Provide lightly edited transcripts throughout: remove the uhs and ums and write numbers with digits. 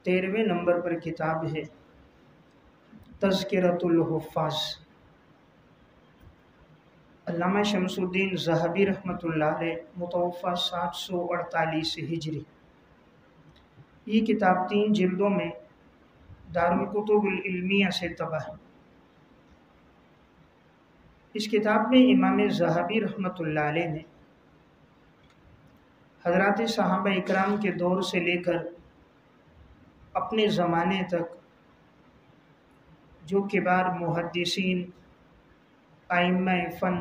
13ویں number پر کتاب ہے تذکرۃ الحفاظ۔ علامہ شمس الدین ذہبی رحمۃ اللہ علیہ، متوفی 748 ہجری۔ یہ کتاب 3 جلدوں میں دارالکتب العلمیہ سے طبع ہے۔ اس کتاب میں امام ذہبی رحمۃ اللہ علیہ نے حضرات صحابہ اکرام کے دور سے لے کر اپنے زمانے تک جو کبار محدثین، ائمہ فن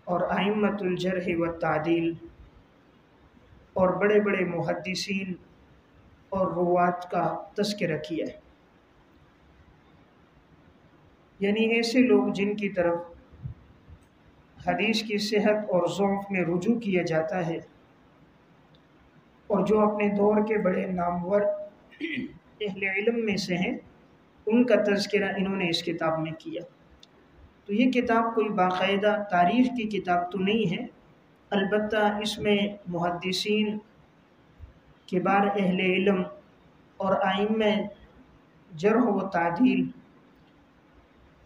اور ائمۃ الجرح والتعدیل اور بڑے بڑے محدثین اور روات کا تذکرہ کیا ہے، یعنی ایسے لوگ جن کی طرف حدیث کی صحت اور ضعف میں رجوع کیا جاتا ہے، اور جو اپنے دور کے بڑے نامور اہل علم میں سے ہیں، ان کا تذکرہ انہوں نے اس کتاب میں کیا۔ تو یہ کتاب کوئی باقاعدہ تاریخ کی کتاب تو نہیں ہے، البتہ اس میں محدثین، کبار اہل علم اور ائمہ جرح و تعدیل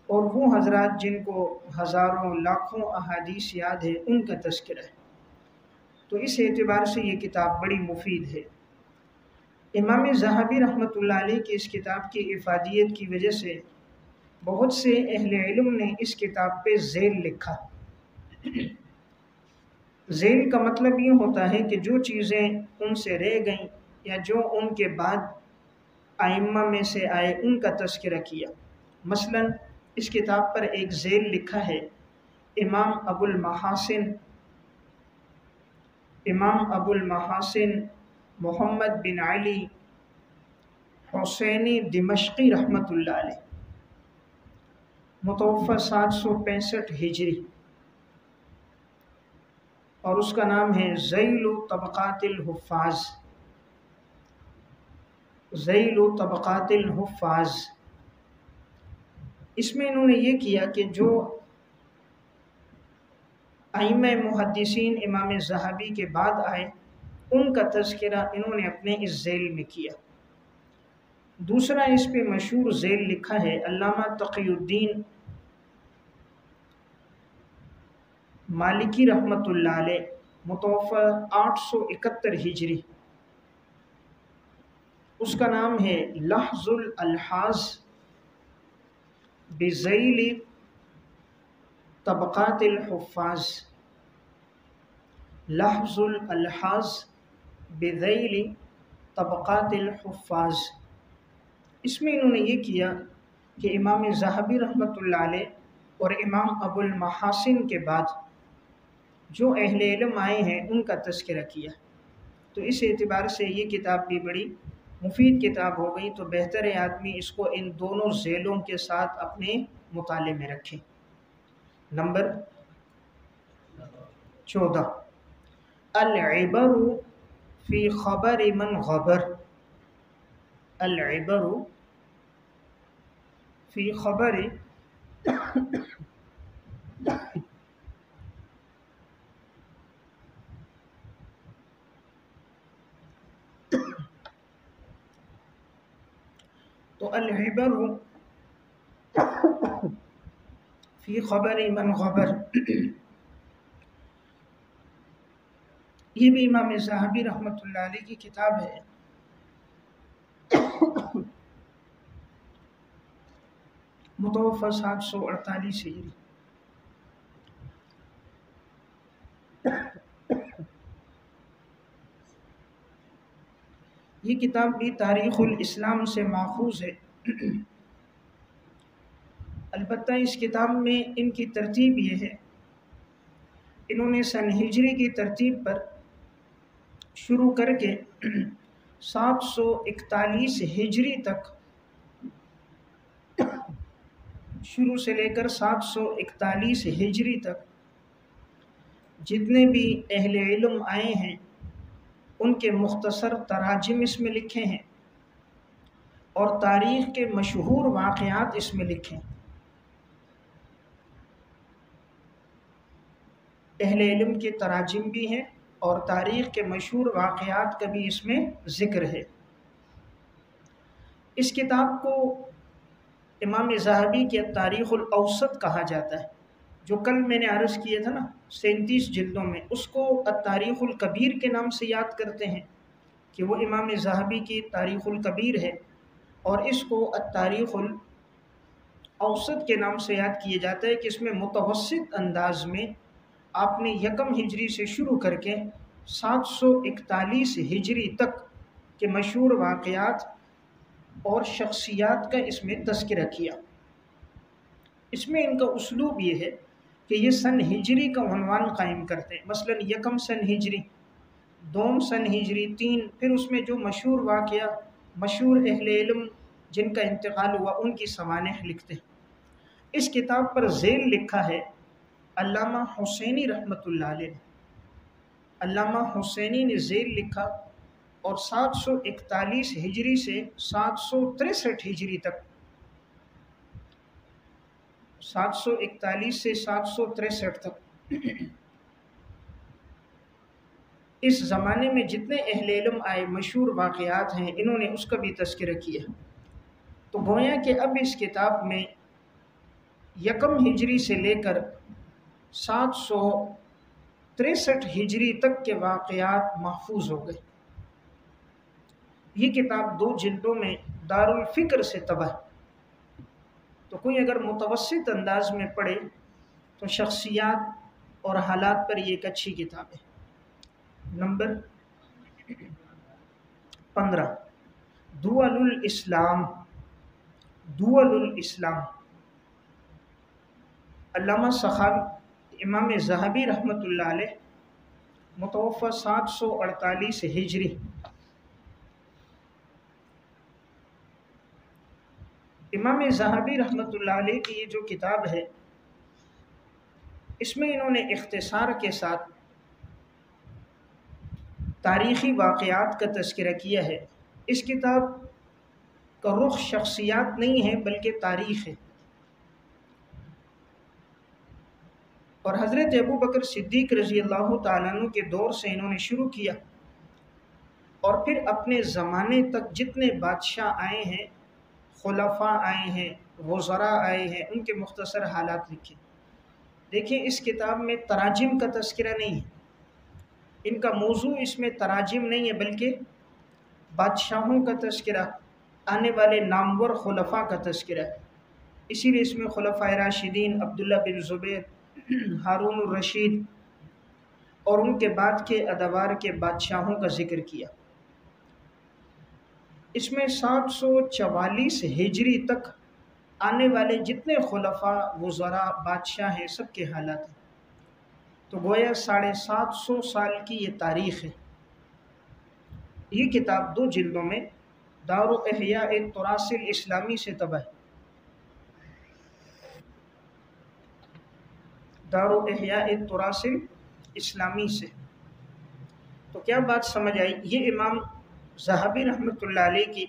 اور وہ حضرات جن کو ہزاروں لاکھوں احادیث یاد ہے، ان کا تذکرہ ہے۔ تو اس اعتبار سے یہ کتاب بڑی مفید ہے۔ امام ذہبی رحمۃ اللہ علیہ کی اس کتاب کی افادیت کی وجہ سے بہت سے اہل علم نے اس کتاب پہ ذیل لکھا۔ ذیل کا مطلب یہ ہوتا ہے کہ جو چیزیں ان سے رہ گئیں یا جو ان کے بعد ائمہ میں سے آئے، ان کا تذکرہ کیا۔ مثلا اس کتاب پر ایک ذیل لکھا ہے امام ابو المحاسن محمد بن علی حسینی دمشقی رحمۃ اللہ علیہ، متوفی 765 ہجری، اور اس کا نام ہے ذیل طبقات الحفاظ۔ ذیل طبقات الحفاظ، اس میں انہوں نے یہ کیا کہ جو ائمہ محدثین امام ذہبی کے بعد آئے، ان کا تذکرہ انہوں نے اپنے اس ذیل میں کیا۔ دوسرا اس پہ مشہور ذیل لکھا ہے علامہ تقی الدین مالکی رحمۃ اللہ علیہ، متوفی 871 ہجری، اس کا نام ہے لحظ الالحاظ بذیل طبقات الحفاظ۔ لحظ الالحاظ بذیل طبقات الحفاظ، اس میں انہوں نے یہ کیا کہ امام ذہبی رحمۃ اللہ علیہ اور امام ابو المحاسن کے بعد جو اہل علم آئے ہیں، ان کا تذکرہ کیا۔ تو اس اعتبار سے یہ کتاب بھی بڑی مفید کتاب ہو گئی، تو بہتر ہے آدمی اس کو ان دونوں ذیلوں کے ساتھ اپنے مطالعے میں رکھے۔ نمبر 14، العبر فی خبر من غبر۔ العبر فی خبر تو العبر فی خبر من غبر، یہ بھی امام ذہبی رحمۃ اللہ علیہ کی کتاب ہے۔ متوفی 748 ہجری۔ یہ کتاب بھی تاریخ الاسلام سے ماخوذ ہے، البتہ اس کتاب میں ان کی ترتیب یہ ہے، انہوں نے سن ہجری کی ترتیب پر شروع کر کے 741 ہجری تک، شروع سے لے کر 741 ہجری تک جتنے بھی اہل علم آئے ہیں، ان کے مختصر تراجم اس میں لکھے ہیں اور تاریخ کے مشہور واقعات اس میں لکھے ہیں۔ اہل علم کے تراجم بھی ہیں اور تاریخ کے مشہور واقعات کا بھی اس میں ذکر ہے۔ اس کتاب کو امام ذہبی کے تاریخ الاوسط کہا جاتا ہے، جو کل میں نے عرض کیا تھا نا 37 جلدوں میں، اس کو التاریخ الکبیر کے نام سے یاد کرتے ہیں کہ وہ امام ذہبی کی تاریخ الکبیر ہے، اور اس کو التاریخ الاوسط کے نام سے یاد کیا جاتا ہے کہ اس میں متوسط انداز میں آپ نے 1 ہجری سے شروع کر کے 741 ہجری تک کے مشہور واقعات اور شخصیات کا اس میں تذکرہ کیا۔ اس میں ان کا اسلوب یہ ہے کہ یہ سن ہجری کا عنوان قائم کرتے ہیں، مثلا 1 سن ہجری، 2 سن ہجری، 3، پھر اس میں جو مشہور واقعہ، مشہور اہل علم جن کا انتقال ہوا ان کی سوانح لکھتے ہیں۔ اس کتاب پر ذیل لکھا ہے علامہ حسینی رحمۃ اللہ علیہ، علامہ حسینی نے ذیل لکھا، اور 741 ہجری سے 763 ہجری تک، 741 سے 763 تک اس زمانے میں جتنے اہل علم آئے، مشہور واقعات ہیں، انہوں نے اس کا بھی تذکرہ کیا۔ تو گویا کہ اب اس کتاب میں 1 ہجری سے لے کر 763 ہجری تک کے واقعات محفوظ ہو گئے۔ یہ کتاب 2 جلدوں میں دارالفکر سے طبع ہے، تو کوئی اگر متوسط انداز میں پڑھے تو شخصیات اور حالات پر یہ ایک اچھی کتاب ہے۔ نمبر 15، دول الاسلام، دول الاسلام، علامہ سخاوی امام ذہبی رحمۃ اللہ علیہ، متوفی 748 ہجری۔ امام ذہبی رحمۃ اللہ علیہ کی یہ جو کتاب ہے، اس میں انہوں نے اختصار کے ساتھ تاریخی واقعات کا تذکرہ کیا ہے۔ اس کتاب کا رخ شخصیات نہیں ہے بلکہ تاریخ ہے، اور حضرت ابو بکر صدیق رضی اللہ تعالیٰ عنہ کے دور سے انہوں نے شروع کیا، اور پھر اپنے زمانے تک جتنے بادشاہ آئے ہیں، خلفاء آئے ہیں، وزراء آئے ہیں، ان کے مختصر حالات لکھے۔ دیکھیں اس کتاب میں تراجم کا تذکرہ نہیں ہے، ان کا موضوع اس میں تراجم نہیں ہے بلکہ بادشاہوں کا تذکرہ، آنے والے نامور خلفاء کا تذکرہ ہے۔ اسی لیے اس میں خلفائے راشدین، عبداللہ بن زبیر، ہارون الرشید اور ان کے بعد کے ادوار کے بادشاہوں کا ذکر کیا۔ اس میں 744 ہجری تک آنے والے جتنے خلفاء، وزراء، بادشاہ ہیں، سب کے حالات ہیں۔ تو گویا 750 سال کی یہ تاریخ ہے۔ یہ کتاب 2 جلدوں میں دار احیاء التراث الاسلامی سے طبع ہے، دار احیاء التراث الاسلامی سے۔ تو کیا بات سمجھ آئی؟ یہ امام ذہبی رحمۃ اللہ علیہ کی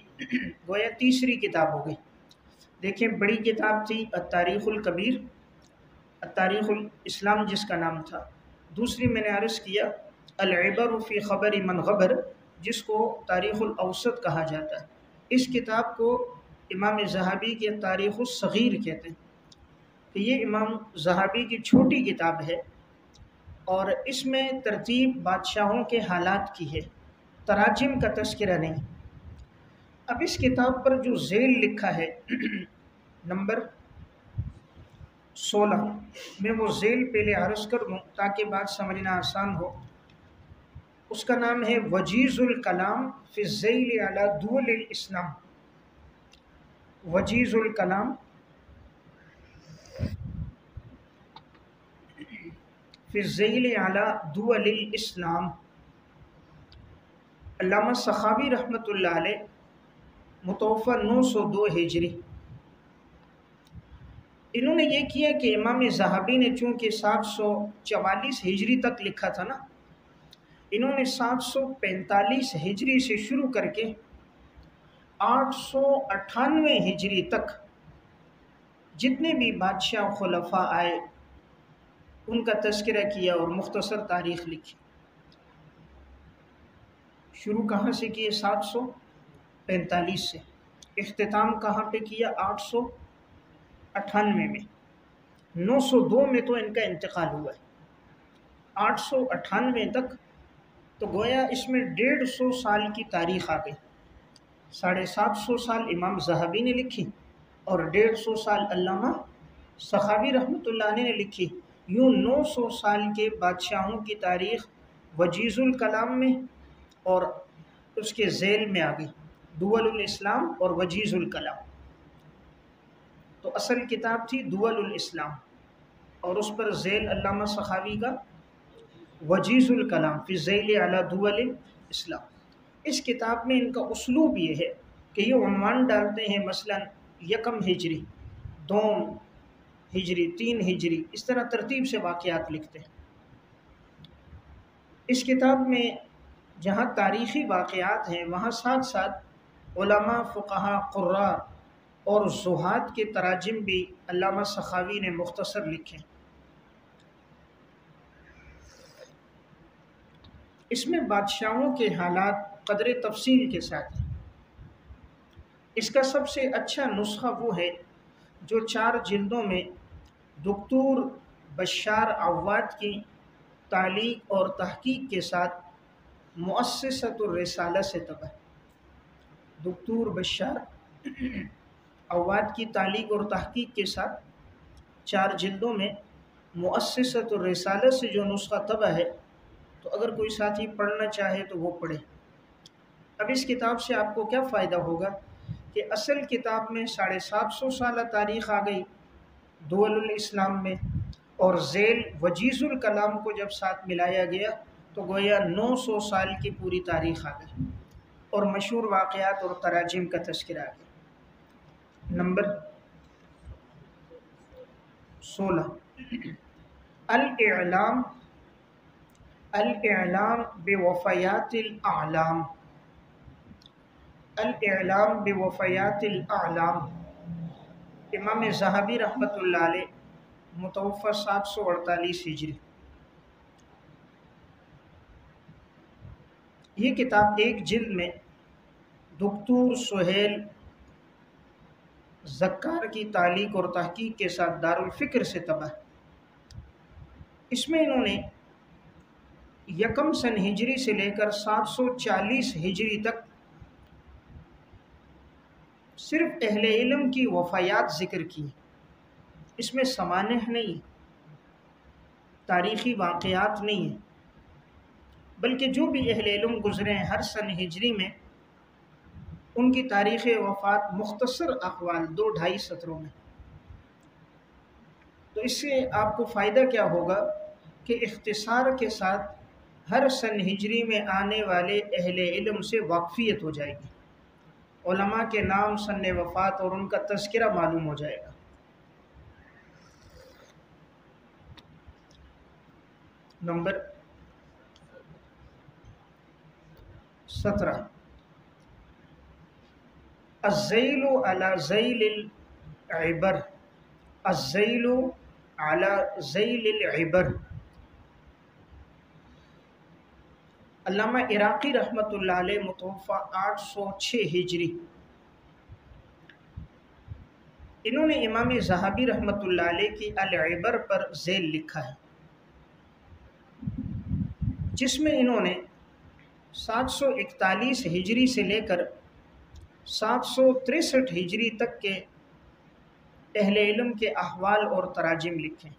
گویا تیسری کتاب ہو گئی۔ دیکھیں بڑی کتاب تھی التاریخ الکبیر، التاریخ الاسلام جس کا نام تھا، دوسری میں نے عرض کیا العبر فی خبر من غبر، جس کو تاریخ الاوسط کہا جاتا ہے۔ اس کتاب کو امام ذہبی کی تاریخ الصغیر کہتے ہیں، کہ یہ امام ذہبی کی چھوٹی کتاب ہے، اور اس میں ترتیب بادشاہوں کے حالات کی ہے، تراجم کا تذکرہ نہیں۔ اب اس کتاب پر جو ذیل لکھا ہے نمبر 16، میں وہ ذیل پہلے عرض کر دوں تاکہ بات سمجھنا آسان ہو۔ اس کا نام ہے وجیز الکلام فی الذیل علی دول الاسلام، وجیز الکلام فی الذیل علی دول الاسلام، علامہ سخاوی رحمۃ اللہ علیہ، متوفی 902 ہجری۔ انہوں نے یہ کیا کہ امام ذہبی نے چونکہ 744 ہجری تک لکھا تھا نا، انہوں نے 745 ہجری سے شروع کر کے 898 ہجری تک جتنے بھی بادشاہ خلفاء آئے ان کا تذکرہ کیا اور مختصر تاریخ لکھی۔ شروع کہاں سے کیے؟ 745 سے۔ اختتام کہاں پہ کیا؟ 898 میں۔ 902 میں تو ان کا انتقال ہوا ہے۔ 898 تک تو گویا اس میں 150 سال کی تاریخ آ گئی۔ 750 سال امام ذہبی نے لکھی اور 150 سال علامہ سخاوی رحمۃ اللہ علیہ نے لکھی۔ یوں 900 سال کے بادشاہوں کی تاریخ وجیز الکلام میں اور اس کے ذیل میں آ گئی، دول الاسلام اور وجیز الکلام۔ تو اصل کتاب تھی دول الاسلام اور اس پر ذیل علامہ سخاوی کا وجیز الکلام فی ذیل علی دول الاسلام۔ اس کتاب میں ان کا اسلوب یہ ہے کہ یہ عنوان ڈالتے ہیں، مثلا 1 ہجری، 2 ہجری، 3 ہجری، اس طرح ترتیب سے واقعات لکھتے ہیں۔ اس کتاب میں جہاں تاریخی واقعات ہیں وہاں ساتھ ساتھ علماء، فقہاء، قراء اور زہاد کے تراجم بھی علامہ سخاوی نے مختصر لکھے۔ اس میں بادشاہوں کے حالات قدر تفصیل کے ساتھ ہیں۔ اس کا سب سے اچھا نسخہ وہ ہے جو 4 جلدوں میں دکتور بشار عواد کی تعلیق اور تحقیق کے ساتھ مؤسسۃ الرسالہ سے طبع ہے۔ دکتور بشار عواد کی تعلیق اور تحقیق کے ساتھ 4 جلدوں میں مؤسسۃ الرسالہ سے جو نسخہ طبع ہے، تو اگر کوئی ساتھی پڑھنا چاہے تو وہ پڑھے۔ اب اس کتاب سے آپ کو کیا فائدہ ہوگا کہ اصل کتاب میں 750 سالہ تاریخ آ گئی دول الاسلام میں، اور ذیل وجیز الکلام کو جب ساتھ ملایا گیا تو گویا 900 سال کی پوری تاریخ آ گئی اور مشہور واقعات اور تراجم کا تذکرہ آ گیا۔ نمبر 16 الاعلام بوفیات الاعلام۔ الاعلام بوفیات الاعلام، امام ذہبی رحمۃ اللہ علیہ، متوفی 748 ہجری۔ یہ کتاب 1 جلد میں دکتور سہیل زکار کی تعلیق اور تحقیق کے ساتھ دارالفکر سے طبع ہے۔ اس میں انہوں نے 1 سن ہجری سے لے کر 740 ہجری تک صرف اہل علم کی وفیات ذکر کی۔ اس میں سوانح نہیں، تاریخی واقعات نہیں ہیں، بلکہ جو بھی اہل علم گزرے ہیں ہر سن ہجری میں ان کی تاریخ وفات مختصر اقوال 2-2.5 سطروں میں۔ تو اس سے آپ کو فائدہ کیا ہوگا کہ اختصار کے ساتھ ہر سن ہجری میں آنے والے اہل علم سے واقفیت ہو جائے گی، علماء کے نام، سن وفات اور ان کا تذکرہ معلوم ہو جائے گا۔ نمبر 17 الذیل علی ذیل العبر۔ الذیل علی ذیل العبر، علامہ عراقی رحمۃ اللہ علیہ، متوفی 806 ہجری۔ انہوں نے امام ذہبی رحمۃ اللہ علیہ کی العبر پر ذیل لکھا ہے، جس میں انہوں نے 741 ہجری سے لے کر 763 ہجری تک کے اہل علم کے احوال اور تراجم لکھے۔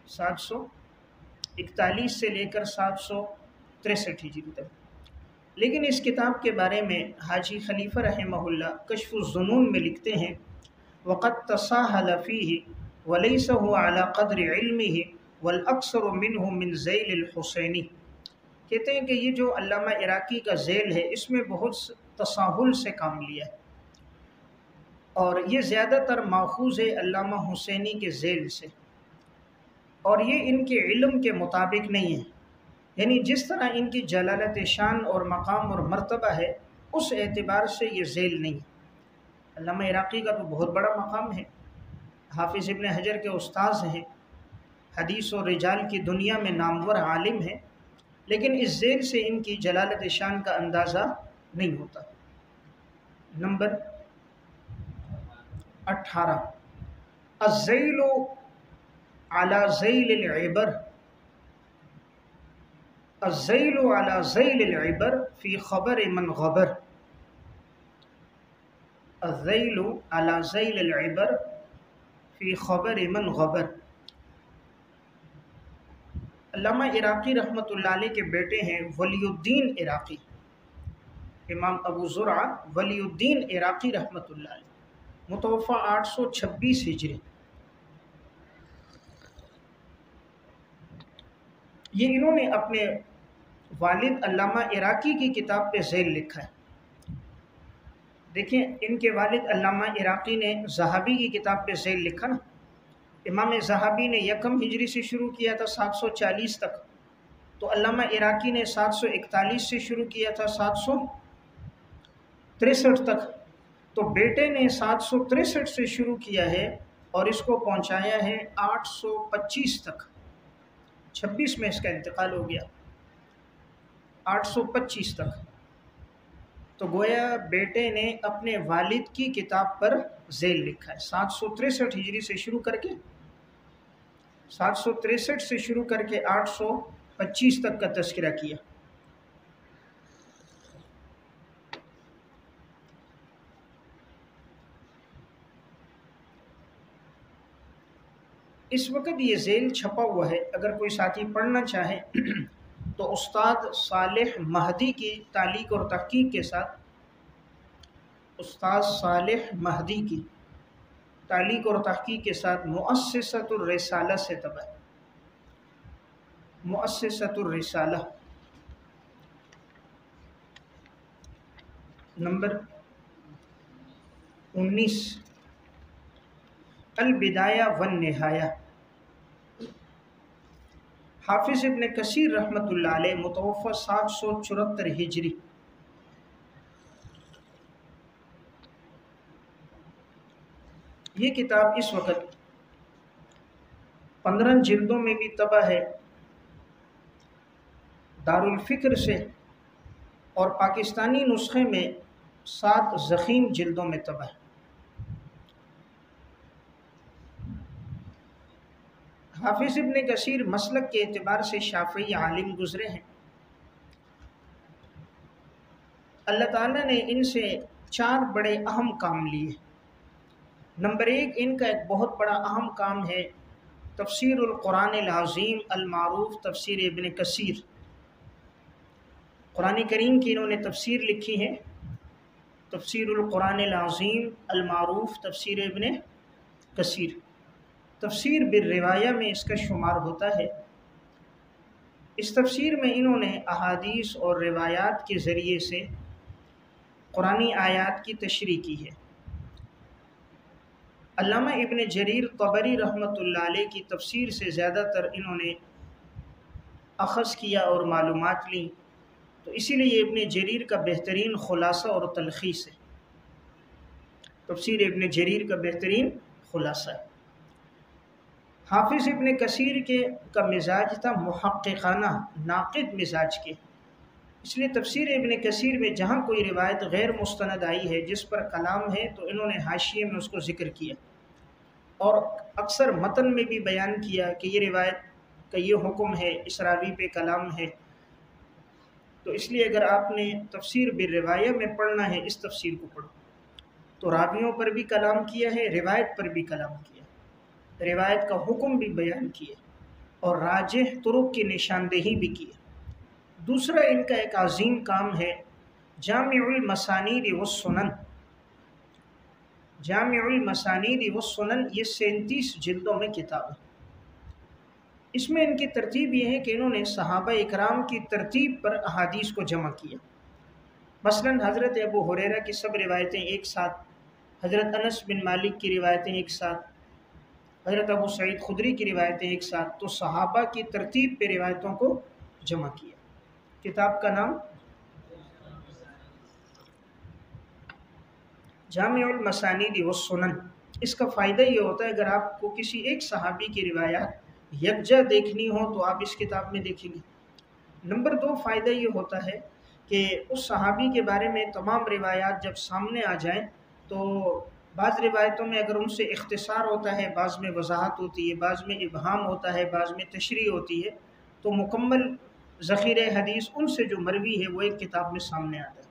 741 سے لے کر 763 ہجری تک۔ لیکن اس کتاب کے بارے میں حاجی خلیفہ رحمہ اللہ کشف الظنون میں لکھتے ہیں وَقَدْ تَسَاهَلَ فِيهِ وَلَيْسَ هُوَ عَلَى قَدْرِ عِلْمِهِ وَالْأَكْثَرُ مِنْهُ مِنْ ذَيْلِ الْحُسَيْنِ۔ کہتے ہیں کہ یہ جو علامہ عراقی کا ذیل ہے اس میں بہت تساہل سے کام لیا ہے، اور یہ زیادہ تر ماخوذ ہے علامہ حسینی کے ذیل سے، اور یہ ان کے علم کے مطابق نہیں ہے، یعنی جس طرح ان کی جلالت شان اور مقام اور مرتبہ ہے اس اعتبار سے یہ ذیل نہیں ہے۔ علامہ عراقی کا تو بہت بڑا مقام ہے، حافظ ابن حجر کے استاذ ہیں، حدیث و رجال کی دنیا میں نامور عالم ہیں، لیکن اس ذیل سے ان کی جلالت شان کا اندازہ نہیں ہوتا۔ نمبر 18، الذیل علی ذیل العبر، الذیل علی ذیل العبر فی خبر من غبر، الذیل علی ذیل العبر فی خبر من غبر۔ علامہ عراقی رحمۃ اللہ علیہ کے بیٹے ہیں ولی الدین عراقی، امام ابو زرع ولی الدین عراقی رحمۃ اللہ علیہ، متوفی 826 ہجری۔ یہ انہوں نے اپنے والد علامہ عراقی کی کتاب پہ ذیل لکھا ہے۔ دیکھیں ان کے والد علامہ عراقی نے ذہبی کی کتاب پہ ذیل لکھا نا، امام ذہبی نے 1 ہجری سے شروع کیا تھا 740 تک، تو علامہ عراقی نے 741 سے شروع کیا تھا 763 تک، تو بیٹے نے 763 سے شروع کیا ہے اور اس کو پہنچایا ہے 825 تک، 26 میں اس کا انتقال ہو گیا، 825 تک۔ تو گویا بیٹے نے اپنے والد کی کتاب پر ذیل لکھا ہے، 763 ہجری سے شروع کر کے 763 سے شروع کر کے 825 تک کا تذکرہ کیا۔ اس وقت یہ ذیل چھپا ہوا ہے، اگر کوئی ساتھی پڑھنا چاہے تو استاد صالح مہدی کی تعلیق اور تحقیق کے ساتھ، استاد صالح مہدی کی تعلیق اور تحقیق کے ساتھ مؤسسۃ الرسالہ سے طبع ہے، مؤسسۃ الرسالہ، نمبر 19، البدایہ والنہایہ، حافظ ابن کثیر رحمۃ اللہ علیہ، متوفی 774 ہجری۔ یہ کتاب اس وقت 15 جلدوں میں بھی طبع ہے دارالفکر سے، اور پاکستانی نسخے میں 7 ضخیم جلدوں میں طبع ہے۔ حافظ ابن کثیر مسلک کے اعتبار سے شافعی عالم گزرے ہیں۔ اللہ تعالیٰ نے ان سے 4 بڑے اہم کام لیے۔ نمبر 1، ان کا ایک بہت بڑا اہم کام ہے تفسیر القرآن العظیم المعروف تفسیر ابن کثیر۔ قرآن کریم کی انہوں نے تفسیر لکھی ہے، تفسیر القرآن العظیم المعروف تفسیر ابن کثیر، تفسیر بالروایہ میں اس کا شمار ہوتا ہے۔ اس تفسیر میں انہوں نے احادیث اور روایات کے ذریعے سے قرآنی آیات کی تشریح کی ہے۔ علامہ ابن جریر طبری رحمۃ اللہ علیہ کی تفسیر سے زیادہ تر انہوں نے اخذ کیا اور معلومات لیں، تو اسی لیے ابن جریر کا بہترین خلاصہ اور تلخیص ہے، تفسیر ابن جریر کا بہترین خلاصہ ہے۔ حافظ ابن کثیر کا مزاج تھا محققانہ، ناقد مزاج کے، اس لیے تفسیر ابن کثیر میں جہاں کوئی روایت غیر مستند آئی ہے جس پر کلام ہے تو انہوں نے حاشیے میں اس کو ذکر کیا، اور اکثر متن میں بھی بیان کیا کہ یہ روایت کا یہ حکم ہے، اس راوی پہ کلام ہے۔ تو اس لیے اگر آپ نے تفسیر بالروایہ میں پڑھنا ہے، اس تفسیر کو پڑھو، تو راویوں پر بھی کلام کیا ہے، روایت پر بھی کلام کیا، روایت کا حکم بھی بیان کیا اور راجح طرق کی نشاندہی بھی کی۔ دوسرا ان کا ایک عظیم کام ہے جامع المسانید والسنن، جامع المسانید والسنن، یہ 37 جلدوں میں کتاب ہے۔ اس میں ان کی ترتیب یہ ہے کہ انہوں نے صحابہ اکرام کی ترتیب پر احادیث کو جمع کیا۔ مثلا حضرت ابو ہریرہ کی سب روایتیں ایک ساتھ، حضرت انس بن مالک کی روایتیں ایک ساتھ، حضرت ابو سعید خدری کی روایتیں ایک ساتھ، تو صحابہ کی ترتیب پہ روایتوں کو جمع کیا۔ کتاب کا نام جامع المسانید والسنن۔ اس کا فائدہ یہ ہوتا ہے اگر آپ کو کسی ایک صحابی کی روایات یکجا دیکھنی ہو تو آپ اس کتاب میں دیکھیں گے، نمبر 2 فائدہ یہ ہوتا ہے کہ اس صحابی کے بارے میں تمام روایات جب سامنے آ جائیں تو بعض روایتوں میں اگر ان سے اختصار ہوتا ہے، بعض میں وضاحت ہوتی ہے، بعض میں ابہام ہوتا ہے، بعض میں تشریح ہوتی ہے، تو مکمل ذخیرہ حدیث ان سے جو مروی ہے وہ ایک کتاب میں سامنے آتا ہے۔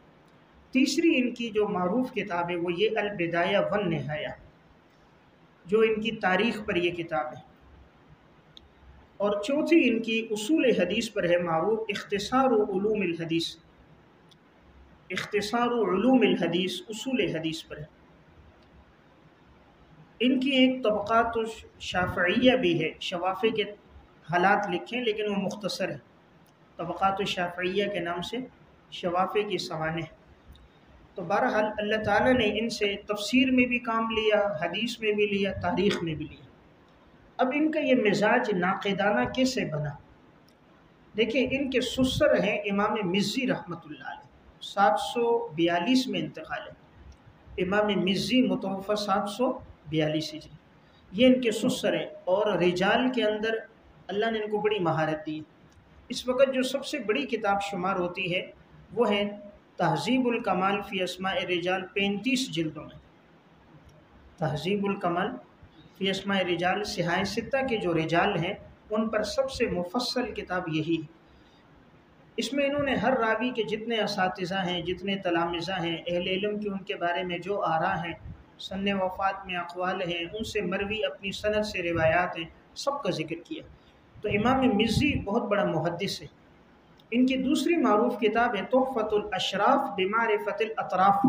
تیسری ان کی جو معروف کتاب ہے وہ یہ البدایہ والنہایہ، جو ان کی تاریخ پر یہ کتاب ہے، اور چوتھی ان کی اصول حدیث پر ہے معروف اختصار علوم الحدیث، اختصار علوم الحدیث اصول حدیث پر ہے۔ ان کی ایک طبقات الشافعیہ بھی ہے، شوافع کے حالات لکھیں لیکن وہ مختصر ہے، طبقات الشافعیہ کے نام سے شوافع کی سوانح۔ تو بہرحال اللہ تعالیٰ نے ان سے تفسیر میں بھی کام لیا، حدیث میں بھی لیا، تاریخ میں بھی لیا۔ اب ان کا یہ مزاج ناقدانہ کیسے بنا؟ دیکھیں ان کے سسر ہیں امام مزی رحمۃ اللہ علیہ، 742 میں انتقال ہے، امام مزی متوفہ 742 ہجری، یہ ان کے سسر ہیں، اور رجال کے اندر اللہ نے ان کو بڑی مہارت دی۔ اس وقت جو سب سے بڑی کتاب شمار ہوتی ہے وہ ہے تہذیب الکمال فی اسماء الرجال، 35 جلدوں میں، تہذیب الکمال فی اسماء الرجال، صحاح ستہ کے جو رجال ہیں ان پر سب سے مفصل کتاب یہی ہے۔ اس میں انہوں نے ہر راوی کے جتنے اساتذہ ہیں، جتنے تلامذہ ہیں، اہل علم کی ان کے بارے میں جو آراء ہیں، سن وفات میں اقوال ہیں، ان سے مروی اپنی سند سے روایات ہیں، سب کا ذکر کیا۔ تو امام مزی بہت بڑا محدث ہے۔ ان کی دوسری معروف کتاب ہے تحفۃ الاشراف بمعرفۃ الاطراف،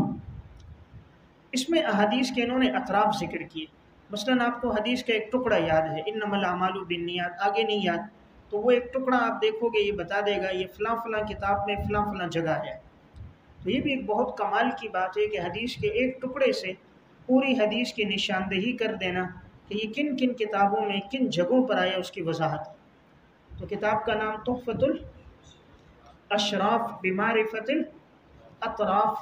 اس میں احادیث کے انہوں نے اطراف ذکر کیے۔ مثلا آپ کو حدیث کا ایک ٹکڑا یاد ہے، انما الاعمال بالنیات، آگے نہیں یاد تو وہ ایک ٹکڑا آپ دیکھو گے یہ بتا دے گا یہ فلاں فلاں کتاب میں فلاں فلاں جگہ ہے۔ تو یہ بھی ایک بہت کمال کی بات ہے کہ حدیث کے ایک ٹکڑے سے پوری حدیث کی نشاندہی کر دینا کہ یہ کن کن کتابوں میں کن جگہوں پر آیا، اس کی وضاحت۔ تو کتاب کا نام تحفۃ الاشراف بمعرفۃ الاطراف،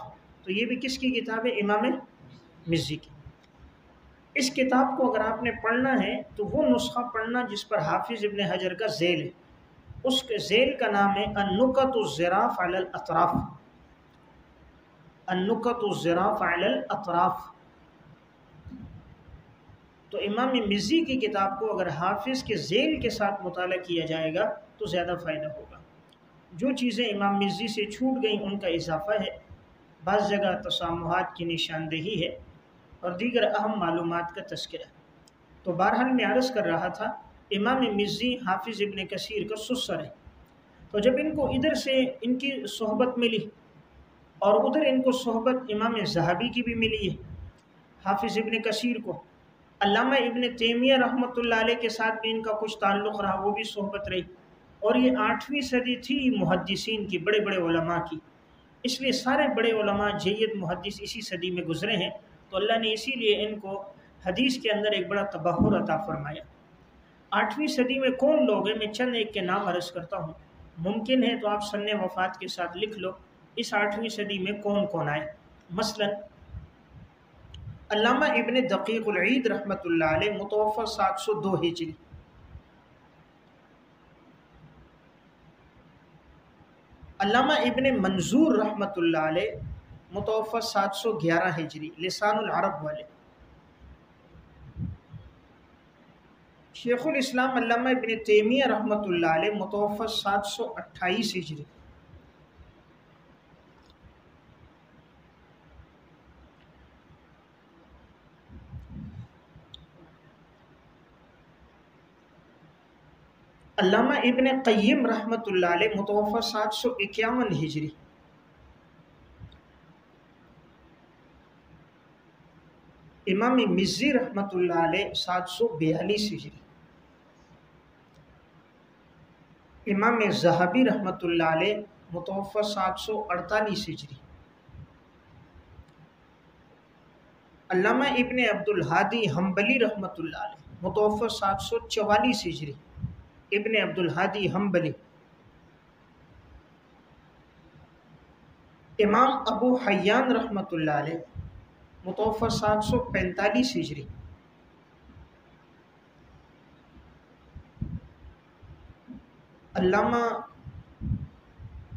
تو یہ بھی کس کی کتاب ہے؟ امام مزی کی۔ اس کتاب کو اگر آپ نے پڑھنا ہے تو وہ نسخہ پڑھنا جس پر حافظ ابن حجر کا ذیل ہے، اس کے ذیل کا نام ہے النکت الظراف علی الاطراف، النکت الظراف علی الاطراف۔ تو امام مزی کی کتاب کو اگر حافظ کے ذیل کے ساتھ مطالعہ کیا جائے گا تو زیادہ فائدہ ہوگا۔ جو چیزیں امام مزی سے چھوٹ گئیں ان کا اضافہ ہے، بعض جگہ تسامحات کی نشاندہی ہے، اور دیگر اہم معلومات کا تذکرہ۔ تو بہرحال میں عرض کر رہا تھا امام مزی حافظ ابن کثیر کا سسر ہے۔ تو جب ان کو ادھر سے ان کی صحبت ملی اور ادھر ان کو صحبت امام ذہبی کی بھی ملی ہے، حافظ ابن کثیر کو علامہ ابن تیمیہ رحمۃ اللہ علیہ کے ساتھ بھی ان کا کچھ تعلق رہا، وہ بھی صحبت رہی، اور یہ 8ویں صدی تھی محدثین کی، بڑے بڑے علماء کی، اس لیے سارے بڑے علماء جید محدث اسی صدی میں گزرے ہیں، تو اللہ نے اسی لیے ان کو حدیث کے اندر ایک بڑا تبحر عطا فرمایا۔ 8ویں صدی میں کون لوگ ہیں؟ میں چند ایک کے نام عرض کرتا ہوں، ممکن ہے تو آپ سن وفات کے ساتھ لکھ لو اس 8ویں صدی میں کون کون آئے۔ مثلا علامہ ابن دقیق العید رحمۃ اللہ علیہ، متوفہ 702 ہجری، علامہ ابن منظور رحمۃ اللہ علیہ، متوفہ 711 ہجری، لسان العرب والے۔ شیخ الاسلام علامہ ابن تیمیہ رحمۃ اللہ علیہ، متوفہ 728 ہجری۔ علامہ ابن قیم رحمۃ اللہ علیہ، متوفہ 751 ہجری۔ امام مزی رحمۃ اللہ علیہ 742 ہجری۔ امام ذہبی رحمۃ اللہ علیہ، متوفہ 748 ہجری۔ علامہ ابن عبد الہادی حنبلی رحمۃ اللہ علیہ، متوفہ 744 ہجری، ابن عبد الہادی حنبلی۔ امام ابو حیان رحمۃ اللہ علیہ، متوفہ 745 ہجری۔ علامہ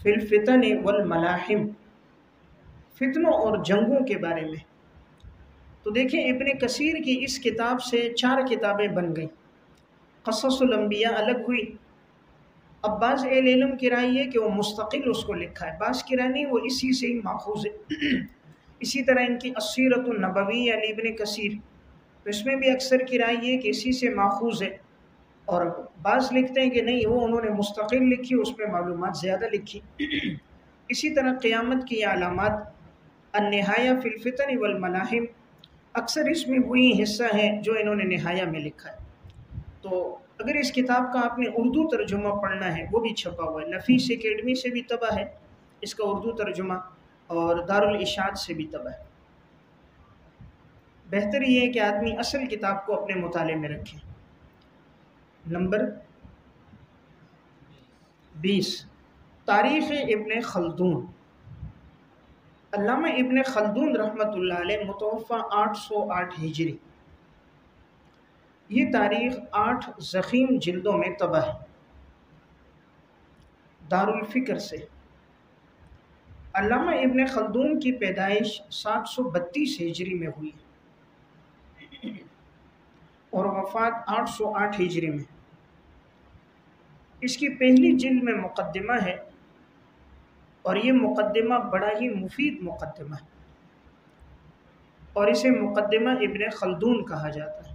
فی الفتن والملاحم، فتنوں اور جنگوں کے بارے میں۔ تو دیکھیں ابن کثیر کی اس کتاب سے 4 کتابیں بن گئیں۔ قصص الانبیاء الگ ہوئی۔ اب بعض اہل علم کی رائے یہ کہ وہ مستقل اس کو لکھا ہے، بعض کی رائے نہیں، وہ اسی سے ہی ماخوذ ہے۔ اسی طرح ان کی السیرۃ النبویہ لابن کثیر، تو اس میں بھی اکثر کی رائے یہ کہ اسی سے ماخوذ ہے، اور بعض لکھتے ہیں کہ نہیں، وہ انہوں نے مستقل لکھی، اس میں معلومات زیادہ لکھی۔ اسی طرح قیامت کی علامات النہایہ فی الفتن والملاحم، اکثر اس میں وہی حصہ ہے جو انہوں نے نہایہ میں لکھا ہے۔ تو اگر اس کتاب کا آپ نے اردو ترجمہ پڑھنا ہے، وہ بھی چھپا ہوا ہے، نفیس اکیڈمی سے بھی طبع ہے اس کا اردو ترجمہ، اور دارالاشاعت سے بھی طبع ہے۔ بہتر یہ ہے کہ آدمی اصل کتاب کو اپنے مطالعے میں رکھے۔ نمبر 20، تاریخ ابن خلدون۔ علامہ ابن خلدون رحمۃ اللہ علیہ متوفہ 808 ہجری، یہ تاریخ 8 ضخیم جلدوں میں طبع ہے دارالفکر سے۔ علامہ ابن خلدون کی پیدائش 732 ہجری میں ہوئی اور وفات 808 ہجری میں۔ اس کی پہلی جلد میں مقدمہ ہے، اور یہ مقدمہ بڑا ہی مفید مقدمہ ہے، اور اسے مقدمہ ابن خلدون کہا جاتا ہے۔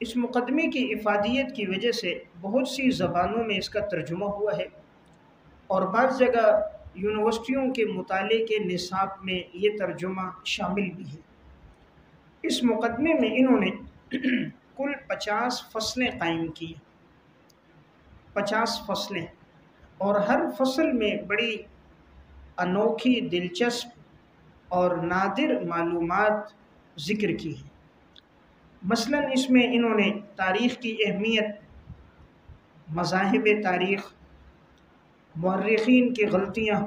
اس مقدمے کی افادیت کی وجہ سے بہت سی زبانوں میں اس کا ترجمہ ہوا ہے، اور بعض جگہ یونیورسٹیوں کے مطالعے کے نصاب میں یہ ترجمہ شامل بھی ہے۔ اس مقدمے میں انہوں نے کل 50 فصلیں قائم کی، 50 فصلیں، اور ہر فصل میں بڑی انوکھی، دلچسپ اور نادر معلومات ذکر کی ہیں۔ مثلا اس میں انہوں نے تاریخ کی اہمیت، مذاہب تاریخ، مورخین کی غلطیاں،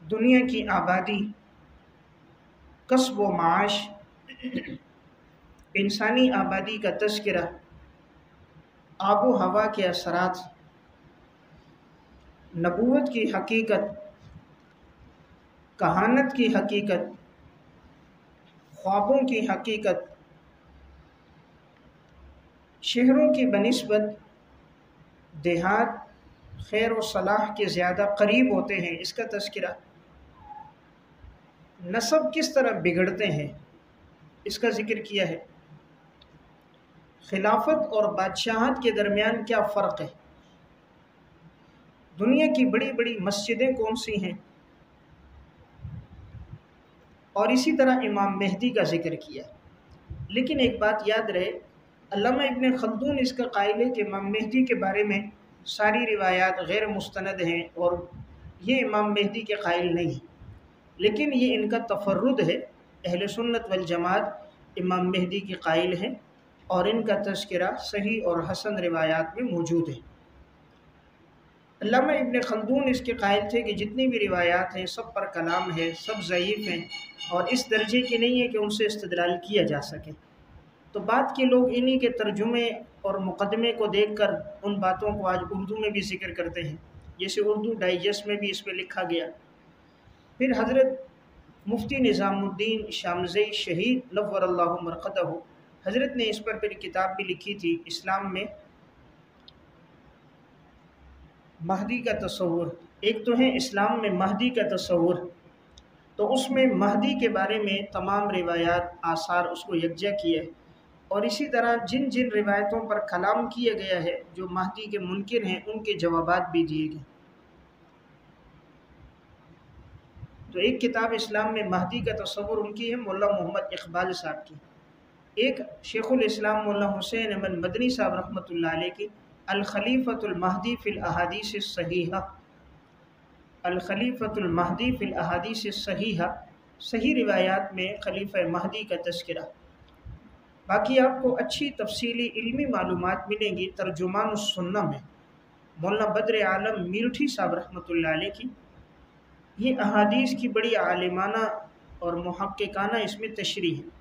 دنیا کی آبادی، کسب و معاش، انسانی آبادی کا تذکرہ، آب و ہوا کے اثرات، نبوت کی حقیقت، کہانت کی حقیقت، خوابوں کی حقیقت، شہروں کی بنسبت دیہات خیر و صلاح کے زیادہ قریب ہوتے ہیں، اس کا تذکرہ، نسب کس طرح بگڑتے ہیں اس کا ذکر کیا ہے، خلافت اور بادشاہت کے درمیان کیا فرق ہے، دنیا کی بڑی بڑی مسجدیں کون سی ہیں، اور اسی طرح امام مہدی کا ذکر کیا۔ لیکن ایک بات یاد رہے، علامہ ابن خلدون اس کا قائل ہے کہ امام مہدی کے بارے میں ساری روایات غیر مستند ہیں، اور یہ امام مہدی کے قائل نہیں ہیں، لیکن یہ ان کا تفرد ہے۔ اہل سنت والجماعت امام مہدی کے قائل ہیں، اور ان کا تذکرہ صحیح اور حسن روایات میں موجود ہے۔ علامہ ابن خلدون اس کے قائل تھے کہ جتنی بھی روایات ہیں سب پر کلام ہے، سب ضعیف ہیں، اور اس درجے کی نہیں ہے کہ ان سے استدلال کیا جا سکے۔ تو بعد کے لوگ انہی کے ترجمے اور مقدمے کو دیکھ کر ان باتوں کو آج اردو میں بھی ذکر کرتے ہیں، جیسے اردو ڈائجسٹ میں بھی اس پہ لکھا گیا۔ پھر حضرت مفتی نظام الدین شامزئی شہید نور اللہ مرقدہ، حضرت نے اس پر پھر کتاب بھی لکھی تھی، اسلام میں مہدی کا تصور۔ ایک تو ہے اسلام میں مہدی کا تصور، تو اس میں مہدی کے بارے میں تمام روایات، آثار اس کو یکجا کیا ہے، اور اسی طرح جن جن روایتوں پر کلام کیا گیا ہے جو مہدی کے منکر ہیں ان کے جوابات بھی دیے گئے۔ تو ایک کتاب اسلام میں مہدی کا تصور ان کی ہے مولا محمد اقبال صاحب کی، ایک شیخ الاسلام مولا حسین احمد مدنی صاحب رحمۃ اللہ علیہ کی الخلیفۃ المہدی فی الاحادیث الصحیحہ، الخلیفۃ المہدی فی الاحادیث الصحیحہ، صحیح روایات میں خلیفہ مہدی کا تذکرہ۔ باقی آپ کو اچھی تفصیلی علمی معلومات ملیں گی ترجمان السنہ میں، مولانا بدر عالم میرٹھی صاحب رحمۃ اللہ علیہ کی، یہ احادیث کی بڑی عالمانہ اور محققانہ اس میں تشریح ہے۔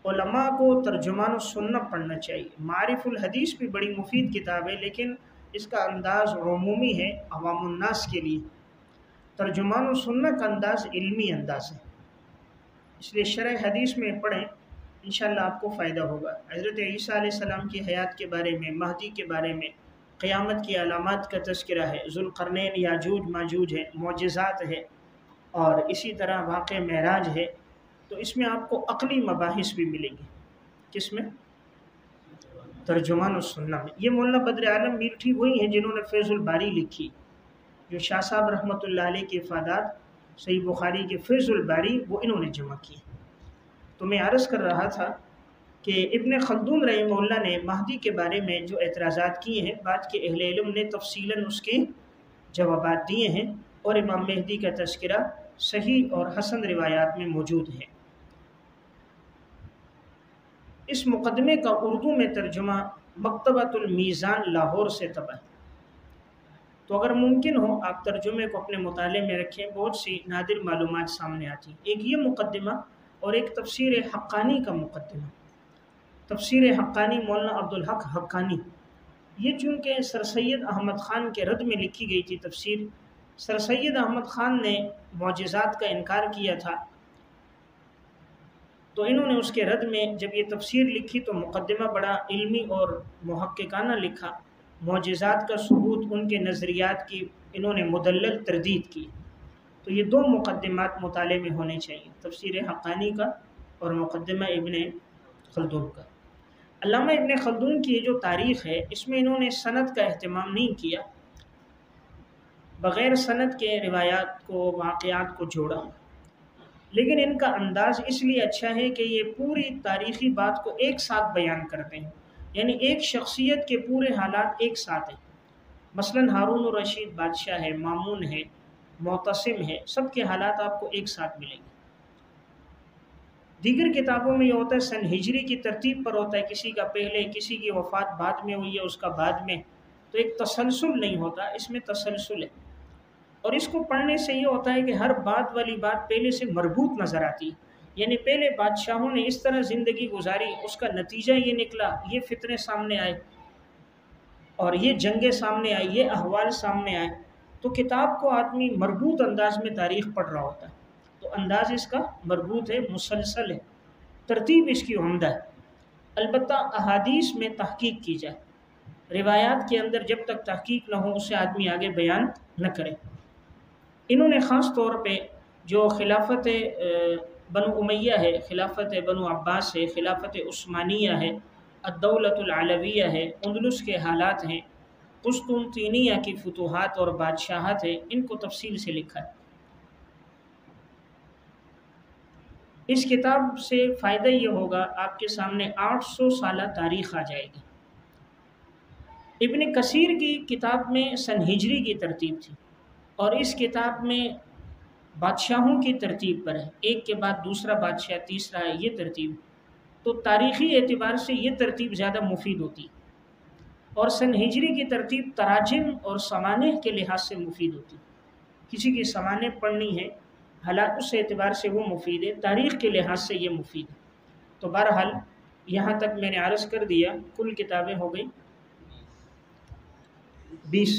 علماء کو ترجمان السنہ پڑھنا چاہیے۔ معارف الحدیث بھی بڑی مفید کتاب ہے، لیکن اس کا انداز عمومی ہے عوام الناس کے لیے، ترجمان السنہ کا انداز علمی انداز ہے، اس لیے شرح حدیث میں پڑھیں انشاءاللہ آپ کو فائدہ ہوگا۔ حضرت عیسیٰ علیہ السلام کی حیات کے بارے میں، مہدی کے بارے میں، قیامت کی علامات کا تذکرہ ہے، ذوالقرنین یاجوج ماجوج ہے، معجزات ہے، اور اسی طرح واقع معراج ہے۔ تو اس میں آپ کو عقلی مباحث بھی ملیں گے، کس میں؟ ترجمان السنہ میں۔ یہ مولانا بدر عالم میرٹھی وہی ہیں جنہوں نے فیض الباری لکھی، جو شاہ صاحب رحمۃ اللہ علیہ کے افادات صحیح بخاری کے فیض الباری وہ انہوں نے جمع کی۔ تو میں عرض کر رہا تھا کہ ابن خلدون رحمہ اللہ نے مہدی کے بارے میں جو اعتراضات کیے ہیں، بعد کے اہل علم نے تفصیلاً اس کے جوابات دیے ہیں، اور امام مہدی کا تذکرہ صحیح اور حسن روایات میں موجود ہے۔ اس مقدمے کا اردو میں ترجمہ مکتبۃ المیزان لاہور سے طبع ہے، تو اگر ممکن ہو آپ ترجمے کو اپنے مطالعے میں رکھیں، بہت سی نادر معلومات سامنے آتی ہیں۔ ایک یہ مقدمہ اور ایک تفسیر حقانی کا مقدمہ۔ تفسیر حقانی مولانا عبدالحق حقانی، یہ چونکہ سر سید احمد خان کے رد میں لکھی گئی تھی تفسیر۔ سر سید احمد خان نے معجزات کا انکار کیا تھا، تو انہوں نے اس کے رد میں جب یہ تفسیر لکھی تو مقدمہ بڑا علمی اور محققانہ لکھا، معجزات کا ثبوت ان کے نظریات کی انہوں نے مدلل تردید کی۔ تو یہ دو مقدمات مطالعے میں ہونے چاہیے، تفسیر حقانی کا اور مقدمہ ابن خلدون کا۔ علامہ ابن خلدون کی یہ جو تاریخ ہے، اس میں انہوں نے سند کا اہتمام نہیں کیا، بغیر سند کے روایات کو، واقعات کو جوڑا، لیکن ان کا انداز اس لیے اچھا ہے کہ یہ پوری تاریخی بات کو ایک ساتھ بیان کرتے ہیں، یعنی ایک شخصیت کے پورے حالات ایک ساتھ ہیں۔ مثلا ہارون الرشید بادشاہ ہے، مامون ہے، معتصم ہے، سب کے حالات آپ کو ایک ساتھ ملیں گے۔ دیگر کتابوں میں یہ ہوتا ہے سن ہجری کی ترتیب پر ہوتا ہے، کسی کا پہلے، کسی کی وفات بعد میں ہوئی ہے، اس کا بعد میں، تو ایک تسلسل نہیں ہوتا، اس میں تسلسل ہے۔ اور اس کو پڑھنے سے یہ ہوتا ہے کہ ہر بات والی بات پہلے سے مربوط نظر آتی ہے، یعنی پہلے بادشاہوں نے اس طرح زندگی گزاری، اس کا نتیجہ یہ نکلا، یہ فتنے سامنے آئے اور یہ جنگیں سامنے آئی، یہ احوال سامنے آئے، تو کتاب کو آدمی مربوط انداز میں تاریخ پڑھ رہا ہوتا ہے، تو انداز اس کا مربوط ہے، مسلسل ہے، ترتیب اس کی عمدہ ہے۔ البتہ احادیث میں تحقیق کی جائے، روایات کے اندر جب تک تحقیق نہ ہو اسے آدمی آگے بیان نہ کرے۔ انہوں نے خاص طور پہ جو خلافت بنو امیہ ہے، خلافت بنو عباس ہے، خلافت عثمانیہ ہے، الدولۃ العلویہ ہے، اندلس کے حالات ہیں، قسطنطینیہ کی فتوحات اور بادشاہت ہیں، ان کو تفصیل سے لکھا ہے۔ اس کتاب سے فائدہ یہ ہوگا، آپ کے سامنے 800 سالہ تاریخ آ جائے گی۔ ابن کثیر کی کتاب میں سن ہجری کی ترتیب تھی، اور اس کتاب میں بادشاہوں کی ترتیب پر ہے، ایک کے بعد دوسرا بادشاہ، تیسرا ہے، یہ ترتیب۔ تو تاریخی اعتبار سے یہ ترتیب زیادہ مفید ہوتی، اور سن ہجری کی ترتیب تراجم اور سوانح کے لحاظ سے مفید ہوتی۔ کسی کی سوانح پڑھنی ہے، حالات اس اعتبار سے وہ مفید ہے، تاریخ کے لحاظ سے یہ مفید ہے۔ تو بہرحال یہاں تک میں نے عرض کر دیا، کل کتابیں ہو گئی 20۔